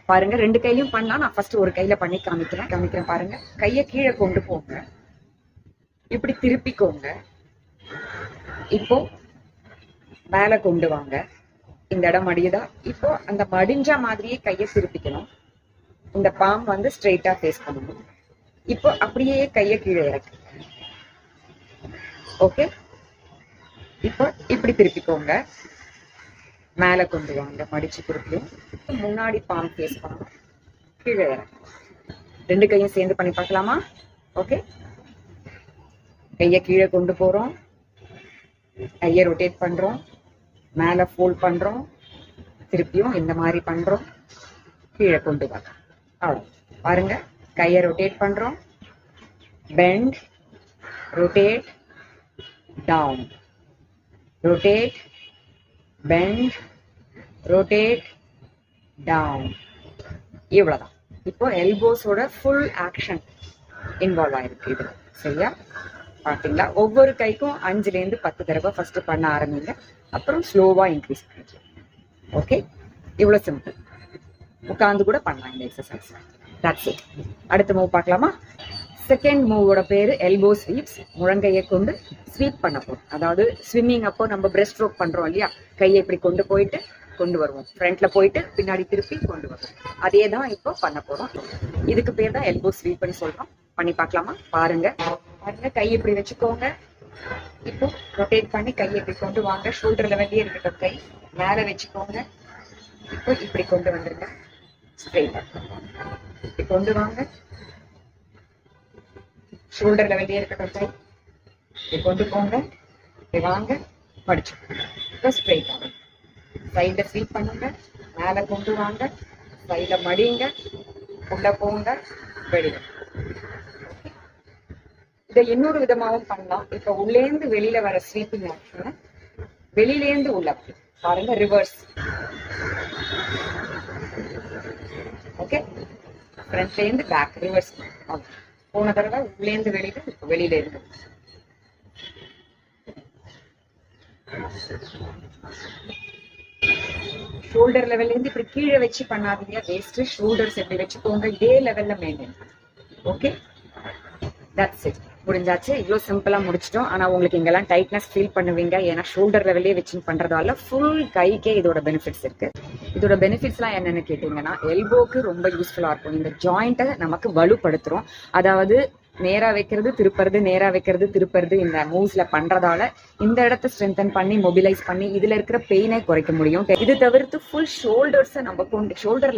பாருங்க, 2 கையிலயும் பண்ணலாம். நான் ஃபர்ஸ்ட் ஒரு கையில பண்ணி காமிக்கிறேன் பாருங்க. கையை கீழே கொண்டு போங்க, இப்படி திருப்பிக்கோங்க. இப்போ மேல கொண்டு வாங்க. இந்த இடம் மடியுதா? இப்போ அந்த மடிஞ்ச மாதிரியே கையை திருப்பிக்கணும். இந்த பாம் வந்து ஸ்ட்ரெயிட்டா ஃபேஸ் பண்ணணும். இப்போ அப்படியே கையை கீழே இறக்கு. ஓகே, இப்போ இப்படி திருப்பிக்கோங்க, மேல கொண்டு வாங்க, மடிச்சு திருப்பியும். முன்னாடி பாம் ஃபேஸ் பண்ணணும், கீழே இறக்கு. 2 கையும் சேர்ந்து பண்ணி பார்க்கலாமா? ஓகே, கையை கீழே கொண்டு போறோம், கையை ரொட்டேட் பண்றோம், மேல ஃபோல்ட் பண்றோம், திருப்பியும் இந்த மாதிரி பண்றோம், கீழே கொண்டு வரோம். அவ்வளோ. பாருங்க, கையை ரொட்டேட் பண்றோம், bend, rotate, down, rotate, bend, rotate, down. இவ்வளவுதான். இப்போ எல்போஸோட ஃபுல் ஆக்ஷன் இன்வால்வ் ஆயிருக்கு இதுல. சரியா? பாத்தீங்களா? ஒவ்வொரு கைக்கும் 5ல இருந்து 10 தடவை ஃபர்ஸ்ட் பண்ண ஆரம்பிங்க, அப்புறம் ஸ்லோவா இன்க்ரீஸ் பண்ணிக்கலாம். ஓகே, இவ்வளவு சிம்பிள். உட்கார்ந்து கூட பண்ணலாம் இந்த எக்ஸசைஸ். That's it. அடுத்த மூவ் பார்க்கலாமா? செகண்ட் மூவோட பேரு எல்போ ஸ்வீப்ஸ். முழங்கையை கொண்டு ஸ்வீப் பண்ண போறோம். அதாவது ஸ்விம்மிங் அப்போ நம்ம பிரஸ்ட் ஸ்ட்ரோக் பண்றோம் இல்லையா? கையை இப்படி கொண்டு வருவோம், ஃப்ரண்ட்ல போயிட்டு பின்னாடி திருப்பி கொண்டு வருவோம். அதே தான் இப்போ பண்ண போறோம். இதுக்கு பேர் தான் எல்போ ஸ்வீப்னு சொல்றோம். பண்ணி பார்க்கலாமா? பாருங்க. கை இப்படி வச்சுக்கோங்க. இப்போ ரொட்டேட் பண்ணி கையை இப்படி கொண்டு வாங்க. ஷோல்டர் லெவல்லே இருக்கட்டும், கை மேல வச்சுக்கோங்க. இப்போ இப்படி கொண்டு வந்துருங்க, ஸ்ட்ரெயிட்டா இப்படி கொண்டு வாங்க. ஷோல்டர் லெவல்லே இருக்கட்டும், கை இப்படி கொண்டு போங்க, இப்படி வாங்க, படிச்சு இப்போ ஸ்ட்ரெயிட்டா சைட்ல ஸ்வீப் பண்ணுங்க, மேல கொண்டு வாங்க, சைட்ல மடிங்க, உள்ள போங்க, வெளியில. இதை இன்னொரு விதமாவும் பண்ணலாம். இப்ப உள்ளேந்து வெளியில வர ஸ்வீப்பிங் ஆக்ஷன் வெளியிலேந்து உள்ள பாருங்க, ரிவர்ஸ். ஓகே, ஃப்ரண்ட்ல இருந்து பேக், ரிவர்ஸ். போன தடவை உள்ளேந்து வெளியில, இப்ப வெளியில இருந்து. ஷோல்டர் லெவல்ல இருந்து இப்படி கீழே வச்சு பண்ணாதீங்க, வேஸ்ட். ஷோல்டர்ஸ் எப்படி வச்சுக்கோங்க, இதே லெவல்ல மெயின்டைன். Okay, that's it. முடிஞ்சாச்சு. இவ்வளவு சிம்பிளா முடிச்சிட்டோம். ஆனா உங்களுக்கு இங்கெல்லாம் டைட்னஸ் ஃபீல் பண்ணுவீங்க, ஏன்னா ஷோல்டர் லெவல்லே வச்சு பண்றதால ஃபுல் கைக்கே இதோட பெனிஃபிட்ஸ் இருக்கு. இதோட பெனிஃபிட்ஸ் எல்லாம் என்னன்னு கேட்டீங்கன்னா, எல்போக்கு ரொம்ப யூஸ்ஃபுல்லா இருக்கும். இந்த ஜாயிண்ட்டை நமக்கு வலுப்படுத்துறோம். அதாவது நேரா வைக்கிறது திருப்புறது, நேரா வைக்கிறது திருப்புறது, இந்த மூவ்ஸ்ல பண்றதால இந்த இடத்த ஸ்ட்ரென்தன் பண்ணி மொபிலைஸ் பண்ணி இதுல இருக்கிற பெயினை குறைக்க முடியும். இது தவிர்த்து ஃபுல் ஷோல்டர்ஸை நம்ம கொண்டு ஷோல்டர்